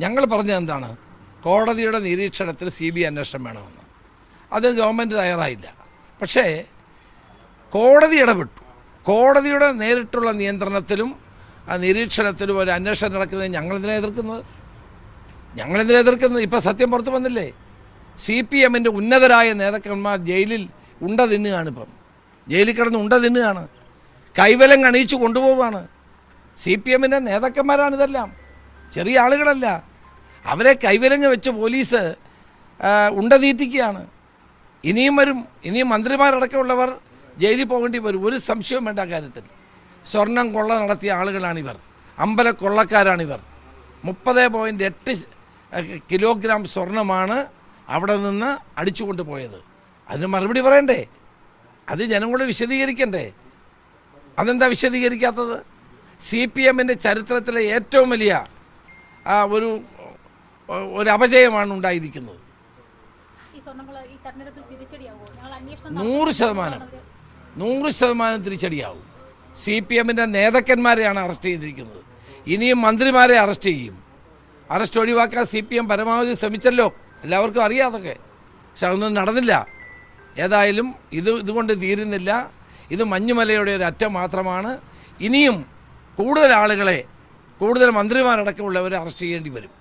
ഞങ്ങൾ പറഞ്ഞത് എന്താണ്? കോടതിയുടെ നിരീക്ഷണത്തിൽ CBI അന്വേഷണം വേണമെന്ന്. അത് ഗവൺമെൻറ് തയ്യാറായില്ല. പക്ഷേ കോടതി ഇടപെട്ടു. കോടതിയുടെ നേരിട്ടുള്ള നിയന്ത്രണത്തിലും നിരീക്ഷണത്തിലും ഒരു അന്വേഷണം നടക്കുന്നത് ഞങ്ങളെന്തിനാണ് എതിർക്കുന്നത്? ഇപ്പോൾ സത്യം പുറത്തു വന്നില്ലേ? CPMൻ്റെ ഉന്നതരായ നേതാക്കന്മാർ ജയിലിൽ ഉണ്ട തിന്നുകയാണ്. ജയിലിൽ കിടന്ന് ഉണ്ട തിന്നുകയാണ്. കൈവലം അണിയിച്ചു കൊണ്ടുപോവുകയാണ്. CPMൻ്റെ നേതാക്കന്മാരാണിതെല്ലാം, ചെറിയ ആളുകളല്ല. അവരെ കൈവലങ്ങ് വെച്ച് പോലീസ് ഉണ്ട തീറ്റിക്കുകയാണ്. ഇനിയും വരും. ഇനിയും മന്ത്രിമാരടക്കമുള്ളവർ ജയിലിൽ പോകേണ്ടി വരും. ഒരു സംശയവും വേണ്ട കാര്യത്തിൽ. സ്വർണം കൊള്ള നടത്തിയ ആളുകളാണിവർ. കൊള്ളക്കാരാണിവർ. 30.8 കിലോഗ്രാം സ്വർണമാണ് അവിടെ നിന്ന് അടിച്ചു കൊണ്ടുപോയത്. അതിന് മറുപടി പറയണ്ടേ? അത് ജനങ്ങളോട് വിശദീകരിക്കണ്ടേ? അതെന്താ വിശദീകരിക്കാത്തത്? CPMൻ്റെ ചരിത്രത്തിലെ ഏറ്റവും വലിയ ഒരു അപജയമാണ് ഉണ്ടായിരിക്കുന്നത്. 100% തിരിച്ചടിയാവും. CPMൻ്റെ നേതാക്കന്മാരെയാണ് അറസ്റ്റ് ചെയ്തിരിക്കുന്നത്. ഇനിയും മന്ത്രിമാരെ അറസ്റ്റ് ചെയ്യും. അറസ്റ്റ് ഒഴിവാക്കാൻ CPM പരമാവധി ശ്രമിച്ചല്ലോ, എല്ലാവർക്കും അറിയാതൊക്കെ. പക്ഷെ അതൊന്നും നടന്നില്ല. ഏതായാലും ഇതുകൊണ്ട് തീരുന്നില്ല. ഇത് മഞ്ഞുമലയുടെ ഒരു അറ്റം മാത്രമാണ്. ഇനിയും കൂടുതൽ ആളുകളെ, കൂടുതൽ മന്ത്രിമാരടക്കമുള്ളവരെ അറസ്റ്റ് ചെയ്യേണ്ടി വരും.